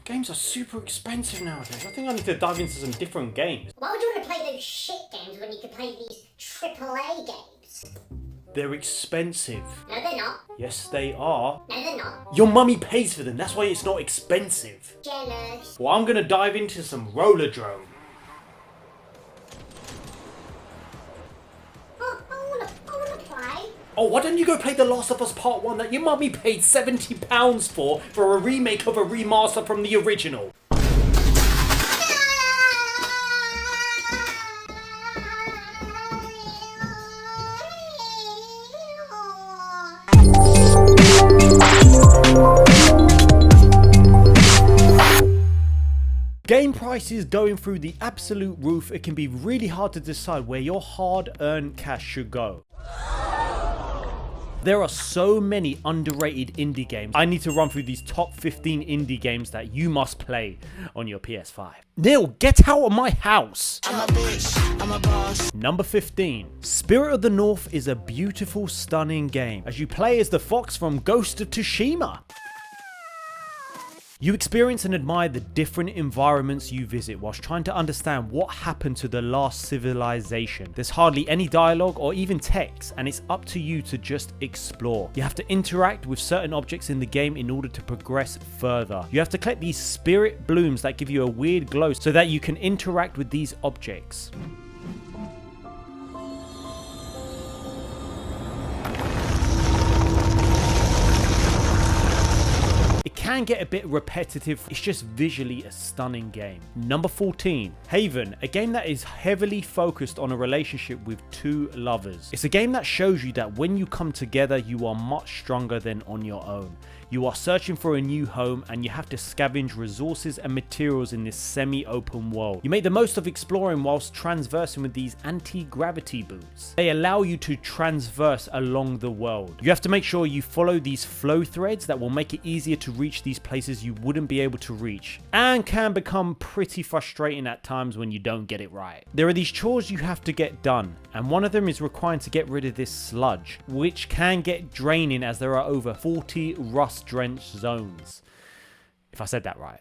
Games are super expensive nowadays. I think I need to dive into some different games. Why would you want to play those shit games when you could play these AAA games? They're expensive. No, they're not. Yes, they are. No, they're not. Your mummy pays for them. That's why it's not expensive. Jealous. Well, I'm gonna dive into some Rollerdrome. Oh, I wanna play. Oh, why don't you go play The Last of Us Part 1 that your mummy paid £70 for a remake of a remaster from the original? Game prices going through the absolute roof, it can be really hard to decide where your hard-earned cash should go. There are so many underrated indie games. I need to run through these top 15 indie games that you must play on your PS5. Neil, get out of my house! I'm a bitch, I'm a boss. Number 15. Spirit of the North is a beautiful, stunning game as you play as the fox from Ghost of Tsushima. You experience and admire the different environments you visit whilst trying to understand what happened to the last civilization. There's hardly any dialogue or even text, and it's up to you to just explore. You have to interact with certain objects in the game in order to progress further. You have to collect these spirit blooms that give you a weird glow so that you can interact with these objects. It can get a bit repetitive, it's just visually a stunning game. Number 14. Haven, a game that is heavily focused on a relationship with two lovers. It's a game that shows you that when you come together, you are much stronger than on your own. You are searching for a new home and you have to scavenge resources and materials in this semi-open world. You make the most of exploring whilst transversing with these anti-gravity boots. They allow you to transverse along the world. You have to make sure you follow these flow threads that will make it easier to reach these places you wouldn't be able to reach, and can become pretty frustrating at times when you don't get it right. There are these chores you have to get done, and one of them is required to get rid of this sludge, which can get draining as there are over 40 rust-drenched zones. If I said that right.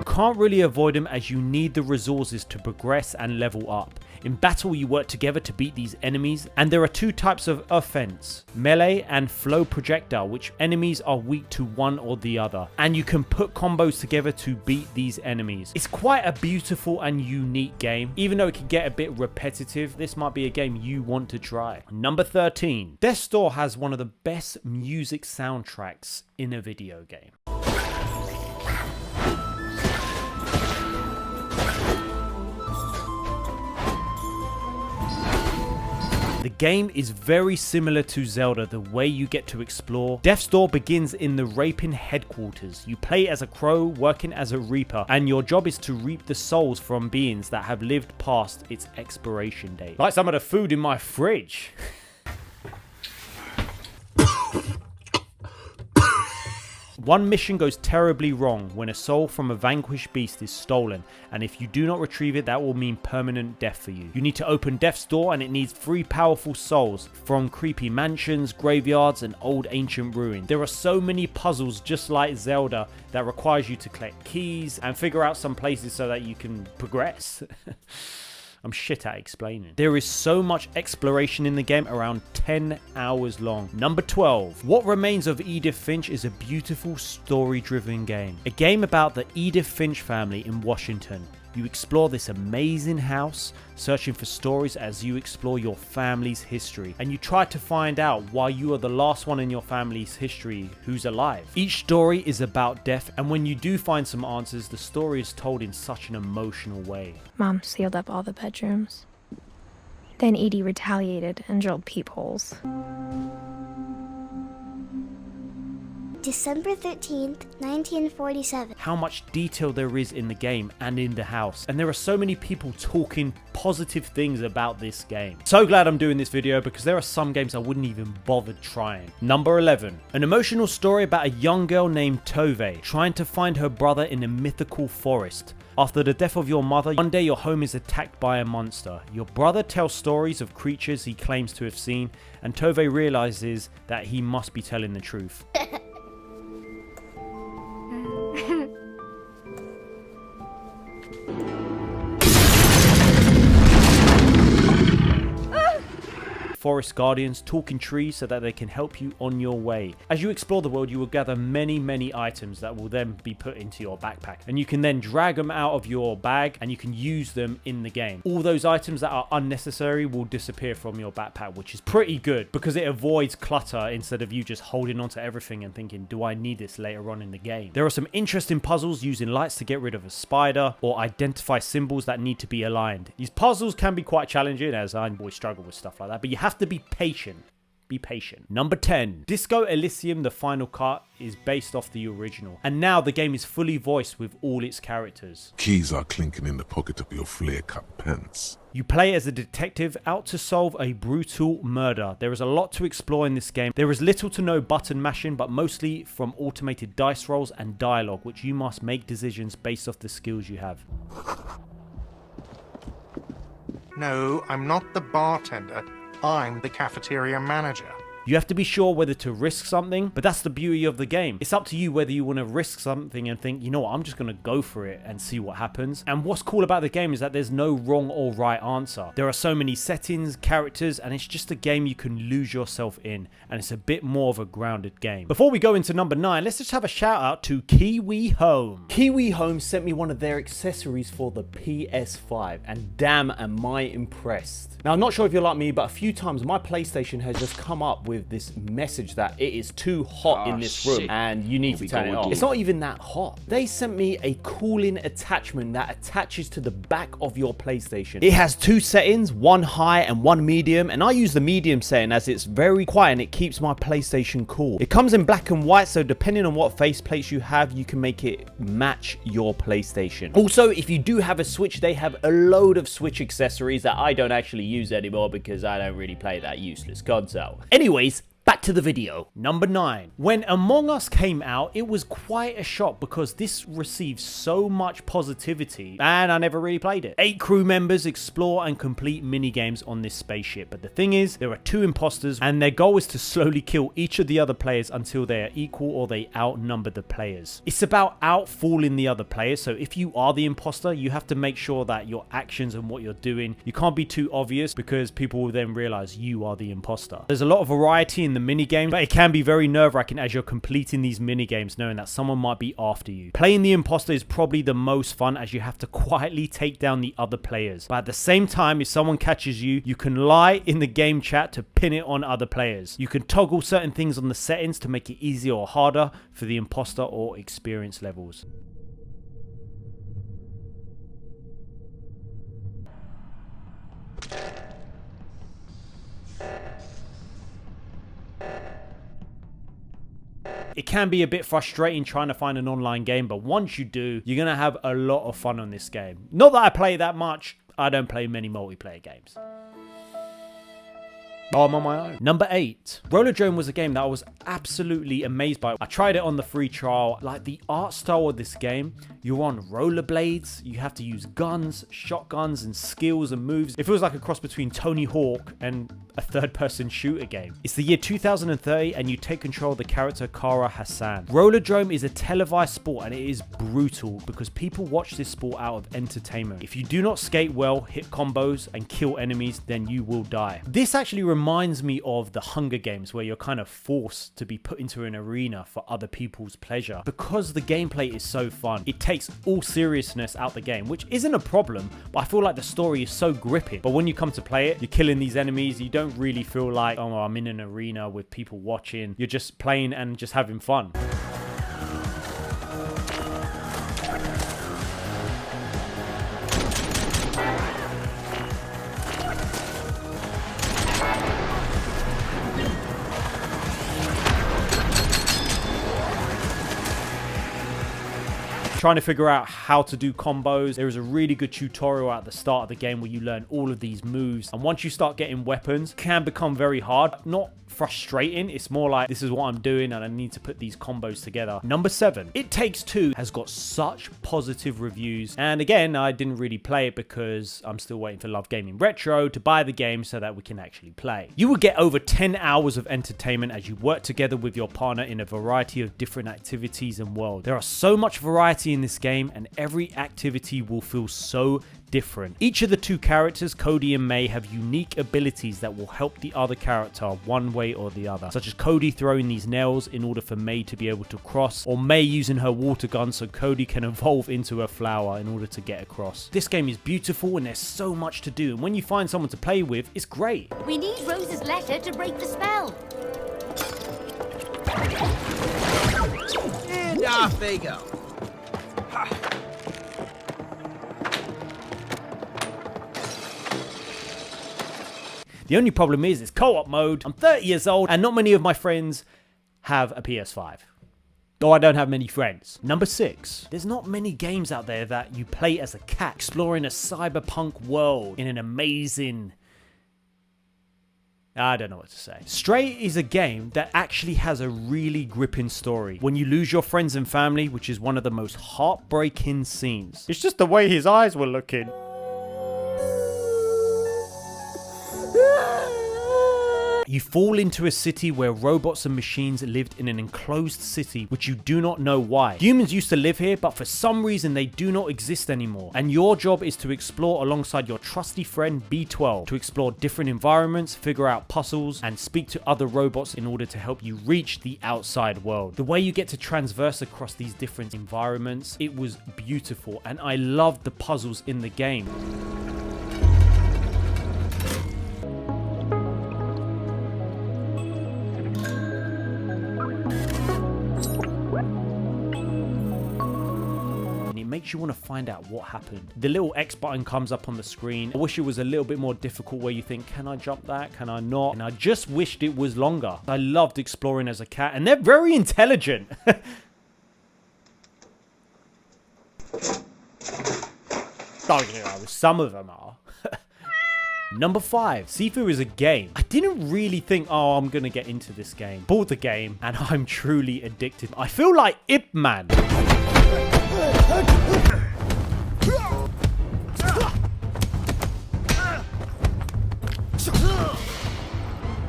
Can't really avoid them as you need the resources to progress and level up. In battle you work together to beat these enemies, and there are two types of offense, melee and flow projectile, which enemies are weak to one or the other, and you can put combos together to beat these enemies. It's quite a beautiful and unique game. Even though it can get a bit repetitive, this might be a game you want to try. Number 13. Death's Door has one of the best music soundtracks in a video game. The game is very similar to Zelda, the way you get to explore. Death's Door begins in the Raping headquarters. You play as a crow working as a reaper, and your job is to reap the souls from beings that have lived past its expiration date. Like some of the food in my fridge. One mission goes terribly wrong when a soul from a vanquished beast is stolen, and if you do not retrieve it, that will mean permanent death for you. You need to open Death's Door, and it needs 3 powerful souls from creepy mansions, graveyards, and old ancient ruins. There are so many puzzles just like Zelda that requires you to collect keys and figure out some places so that you can progress. I'm shit at explaining. There is so much exploration in the game, around 10 hours long. Number 12. What Remains of Edith Finch is a beautiful story-driven game. A game about the Edith Finch family in Washington. You explore this amazing house, searching for stories as you explore your family's history, and you try to find out why you are the last one in your family's history who's alive. Each story is about death, and when you do find some answers, the story is told in such an emotional way. Mom sealed up all the bedrooms. Then Edie retaliated and drilled peepholes. December 13th, 1947. How much detail there is in the game and in the house. And there are so many people talking positive things about this game. So glad I'm doing this video because there are some games I wouldn't even bother trying. Number 11. An emotional story about a young girl named Tove trying to find her brother in a mythical forest. After the death of your mother, one day your home is attacked by a monster. Your brother tells stories of creatures he claims to have seen, and Tove realizes that he must be telling the truth. Forest guardians, talking trees so that they can help you on your way. As you explore the world, you will gather many items that will then be put into your backpack, and you can then drag them out of your bag and you can use them in the game. All those items that are unnecessary will disappear from your backpack, which is pretty good because it avoids clutter instead of you just holding on to everything and thinking, do I need this later on in the game? There are some interesting puzzles using lights to get rid of a spider or identify symbols that need to be aligned. These puzzles can be quite challenging, as I always struggle with stuff like that, but you have to be patient. Be patient. Number 10. Disco Elysium, the final cut, is based off the original, and now the game is fully voiced with all its characters. Keys are clinking in the pocket of your flare-cut pants. You play as a detective out to solve a brutal murder. There is a lot to explore in this game. There is little to no button mashing, but mostly from automated dice rolls and dialogue, which you must make decisions based off the skills you have. No, I'm not the bartender. I'm the cafeteria manager. You have to be sure whether to risk something, but that's the beauty of the game. It's up to you whether you want to risk something and think, you know what, I'm just going to go for it and see what happens. And what's cool about the game is that there's no wrong or right answer. There are so many settings, characters, and it's just a game you can lose yourself in, and it's a bit more of a grounded game. Before we go into number 9, let's just have a shout out to KIWI HOME. KIWI HOME sent me one of their accessories for the PS5, and damn am I impressed. Now, I'm not sure if you're like me, but a few times my PlayStation has just come up with this message that it is too hot in this room and you need to turn it off. It's not even that hot. They sent me a cooling attachment that attaches to the back of your PlayStation. It has two settings, one high and one medium, and I use the medium setting as it's very quiet and it keeps my PlayStation cool. It comes in black and white, so depending on what faceplates you have, you can make it match your PlayStation. Also, if you do have a Switch, they have a load of Switch accessories that I don't actually use anymore because I don't really play that useless console. Anyways, back to the video. Number 9. When Among Us came out, it was quite a shock because this received so much positivity and I never really played it. 8 crew members explore and complete mini-games on this spaceship, but the thing is, there are 2 imposters and their goal is to slowly kill each of the other players until they are equal or they outnumber the players. It's about outfalling the other players, so if you are the imposter, you have to make sure that your actions and what you're doing, you can't be too obvious because people will then realize you are the imposter. There's a lot of variety in the minigame, but it can be very nerve-wracking as you're completing these minigames knowing that someone might be after you. Playing the imposter is probably the most fun as you have to quietly take down the other players, but at the same time, if someone catches you, you can lie in the game chat to pin it on other players. You can toggle certain things on the settings to make it easier or harder for the imposter or experience levels. It can be a bit frustrating trying to find an online game, but once you do, you're going to have a lot of fun on this game. Not that I play that much. I don't play many multiplayer games. Oh, I'm on my own. Number 8. Rollerdrome was a game that I was absolutely amazed by. I tried it on the free trial. Like, the art style of this game, you're on rollerblades, you have to use guns, shotguns, and skills and moves. It feels like a cross between Tony Hawk and a third-person shooter game. It's the year 2030 and you take control of the character Kara Hassan. Rollerdrome is a televised sport and it is brutal because people watch this sport out of entertainment. If you do not skate well, hit combos, and kill enemies, then you will die. This actually reminds me of the Hunger Games where you're kind of forced to be put into an arena for other people's pleasure. Because the gameplay is so fun, it takes all seriousness out the game, which isn't a problem, but I feel like the story is so gripping. But when you come to play it, you're killing these enemies, you don't really feel like, oh, I'm in an arena with people watching. You're just playing and just having fun. trying to figure out how to do combos. There is a really good tutorial at the start of the game where you learn all of these moves. And once you start getting weapons, it can become very hard. Not frustrating. It's more like, this is what I'm doing and I need to put these combos together. Number 7, It Takes Two has got such positive reviews. And again, I didn't really play it because I'm still waiting for Love Gaming Retro to buy the game so that we can actually play. You will get over 10 hours of entertainment as you work together with your partner in a variety of different activities and worlds. There are so much variety in this game and every activity will feel so different. Each of the two characters, Cody and May, have unique abilities that will help the other character one way or the other, such as Cody throwing these nails in order for May to be able to cross, or May using her water gun so Cody can evolve into a flower in order to get across. This game is beautiful and there's so much to do, and when you find someone to play with, it's great. We need Rose's letter to break the spell. And off they go. The only problem is it's co-op mode. I'm 30 years old and not many of my friends have a PS5. Though I don't have many friends. Number 6. There's not many games out there that you play as a cat exploring a cyberpunk world in an amazing... I don't know what to say. Stray is a game that actually has a really gripping story. When you lose your friends and family, which is one of the most heartbreaking scenes. It's just the way his eyes were looking. You fall into a city where robots and machines lived in an enclosed city which you do not know why. Humans used to live here, but for some reason they do not exist anymore. And your job is to explore alongside your trusty friend B12 to explore different environments, figure out puzzles, and speak to other robots in order to help you reach the outside world. The way you get to transverse across these different environments, it was beautiful, and I loved the puzzles in the game. Makes you want to find out what happened. The little X button comes up on the screen. I wish it was a little bit more difficult where you think, can I jump that? Can I not? And I just wished it was longer. I loved exploring as a cat and they're very intelligent. Some of them are. Number 5, SIFU is a game. I didn't really think, oh, I'm gonna get into this game. Bought the game and I'm truly addicted. I feel like Ip Man.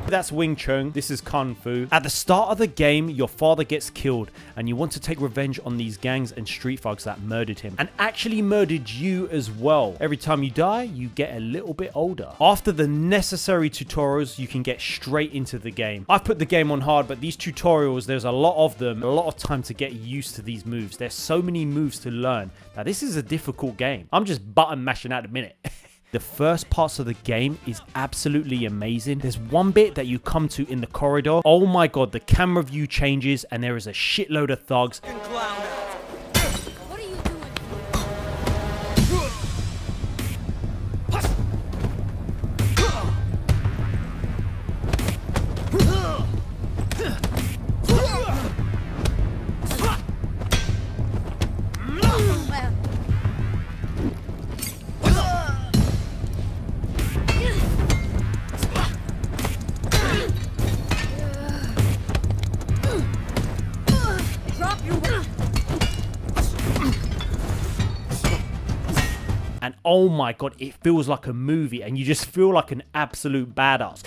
That's Wing Chun. This is Kung Fu. At the start of the game, your father gets killed and you want to take revenge on these gangs and street thugs that murdered him and actually murdered you as well. Every time you die, you get a little bit older. After the necessary tutorials, you can get straight into the game. I've put the game on hard, but these tutorials, there's a lot of them, a lot of time to get used to these moves. There's so many moves to learn. Now, this is a difficult game. I'm just button mashing at a minute. The first parts of the game is absolutely amazing. There's one bit that you come to in the corridor. Oh my god, the camera view changes and there is a shitload of thugs. What are you doing? And oh my god, it feels like a movie and you just feel like an absolute badass.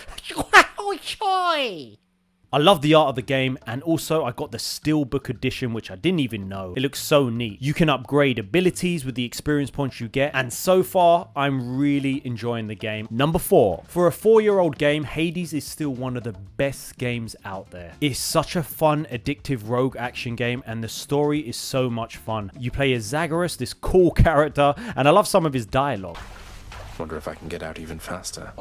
I love the art of the game, and also I got the Steelbook edition, which I didn't even know. It looks so neat. You can upgrade abilities with the experience points you get, and so far, I'm really enjoying the game. Number 4. For a 4-year-old game, Hades is still one of the best games out there. It's such a fun, addictive rogue action game, and the story is so much fun. You play as Zagreus, this cool character, and I love some of his dialogue. Wonder if I can get out even faster.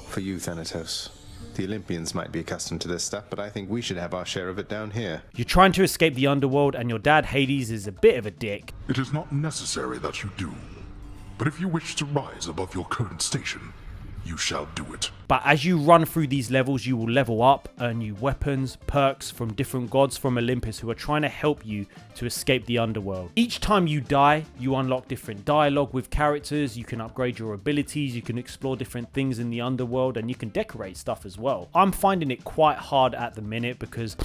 For you, Thanatos. The Olympians might be accustomed to this stuff, but I think we should have our share of it down here. You're trying to escape the underworld, and your dad Hades is a bit of a dick. It is not necessary that you do. But if you wish to rise above your current station, you shall do it. But as you run through these levels, you will level up, earn new weapons, perks from different gods from Olympus who are trying to help you to escape the underworld. Each time you die, you unlock different dialogue with characters, you can upgrade your abilities, you can explore different things in the underworld, and you can decorate stuff as well. I'm finding it quite hard at the minute because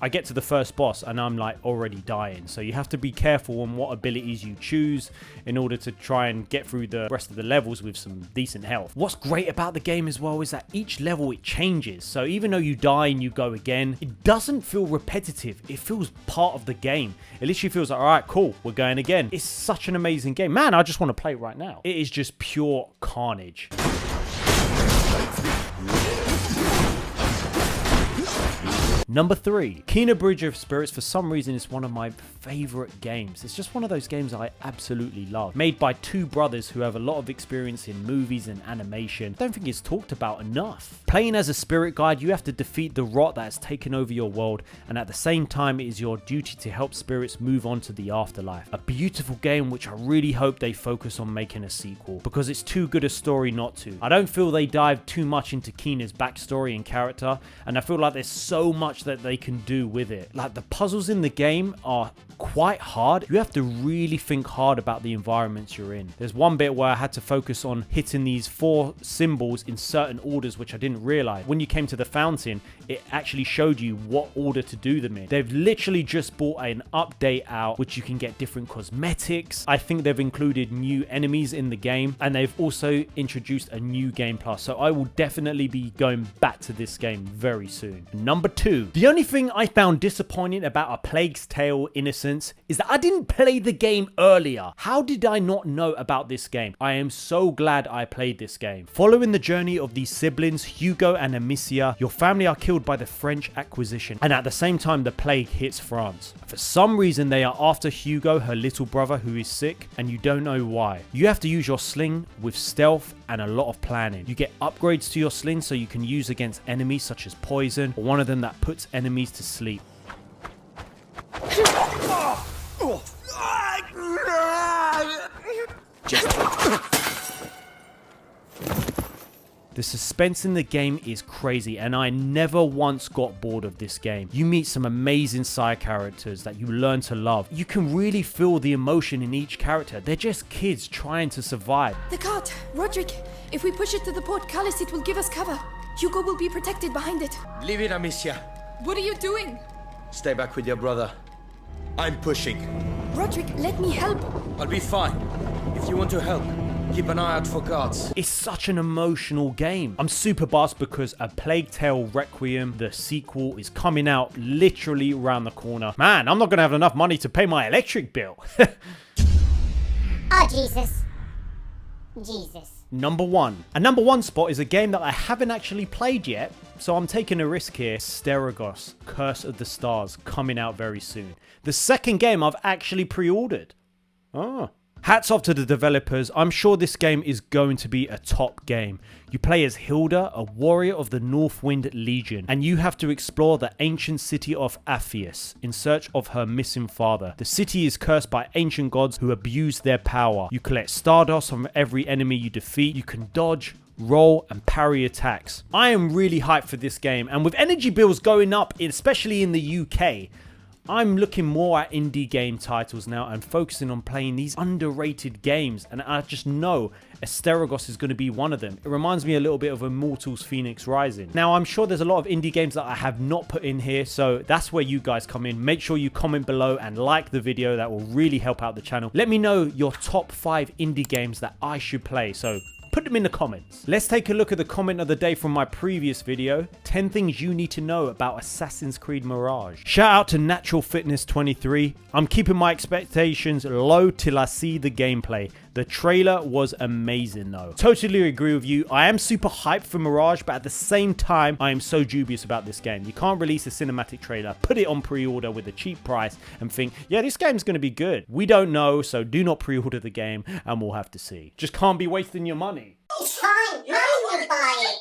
I get to the first boss and I'm like already dying. So you have to be careful on what abilities you choose in order to try and get through the rest of the levels with some decent health. What's great about the game as well is that each level it changes. So even though you die and you go again, it doesn't feel repetitive. It feels part of the game. It literally feels like, all right, cool, we're going again. It's such an amazing game. Man, I just want to play it right now. It is just pure carnage. Number 3, Kena Bridge of Spirits. For some reason, it's one of my favorite games. It's just one of those games I absolutely love. Made by two brothers who have a lot of experience in movies and animation. I don't think it's talked about enough. Playing as a spirit guide, you have to defeat the rot that has taken over your world, and at the same time, it is your duty to help spirits move on to the afterlife. A beautiful game which I really hope they focus on making a sequel, because it's too good a story not to. I don't feel they dive too much into Kena's backstory and character, and I feel like there's so much that they can do with it. Like, the puzzles in the game are quite hard. You have to really think hard about the environments you're in. There's one bit where I had to focus on hitting these 4 symbols in certain orders, which I didn't realize. When you came to the fountain, it actually showed you what order to do them in. They've literally just brought an update out, which you can get different cosmetics. I think they've included new enemies in the game, and they've also introduced a new game plus. So I will definitely be going back to this game very soon. Number 2, the only thing I found disappointing about A Plague's Tale: Innocence is that I didn't play the game earlier. How did I not know about this game? I am so glad I played this game. Following the journey of these siblings, Hugo and Amicia, your family are killed by the French Acquisition, and at the same time the plague hits France. For some reason they are after Hugo, her little brother, who is sick, and you don't know why. You have to use your sling with stealth and a lot of planning. You get upgrades to your sling so you can use against enemies such as poison, or one of them that puts enemies to sleep. The suspense in the game is crazy, and I never once got bored of this game. You meet some amazing side characters that you learn to love. You can really feel the emotion in each character. They're just kids trying to survive. The cart! Roderick! If we push it to the portcullis, it will give us cover. Hugo will be protected behind it. Leave it, Amicia. What are you doing? Stay back with your brother. I'm pushing. Roderick, let me help. I'll be fine. If you want to help, keep an eye out for guards. It's such an emotional game. I'm super buzzed because A Plague Tale Requiem, the sequel, is coming out literally around the corner. Man, I'm not going to have enough money to pay my electric bill. Oh, Jesus. Jesus. Number 1. A number 1 spot is a game that I haven't actually played yet, so I'm taking a risk here. Asterigos, Curse of the Stars, coming out very soon. The second game I've actually pre-ordered. Oh. Hats off to the developers. I'm sure this game is going to be a top game. You play as Hilda, a warrior of the Northwind Legion, and you have to explore the ancient city of Apheus in search of her missing father. The city is cursed by ancient gods who abuse their power. You collect stardust from every enemy you defeat. You can dodge, roll, and parry attacks. I am really hyped for this game, and with energy bills going up, especially in the UK, I'm looking more at indie game titles now and focusing on playing these underrated games, and I just know Asterigos is going to be one of them. It reminds me a little bit of Immortals Phoenix Rising. Now, I'm sure there's a lot of indie games that I have not put in here, so that's where you guys come in. Make sure you comment below and like the video. That will really help out the channel. Let me know your top 5 indie games that I should play, so put them in the comments. Let's take a look at the comment of the day from my previous video. 10 things you need to know about Assassin's Creed Mirage. Shout out to Natural Fitness 23. I'm keeping my expectations low till I see the gameplay. The trailer was amazing though. Totally agree with you. I am super hyped for Mirage, but at the same time, I am so dubious about this game. You can't release a cinematic trailer, put it on pre-order with a cheap price and think, yeah, this game's going to be good. We don't know, so do not pre-order the game and we'll have to see. Just can't be wasting your money. It's fine. I will buy it.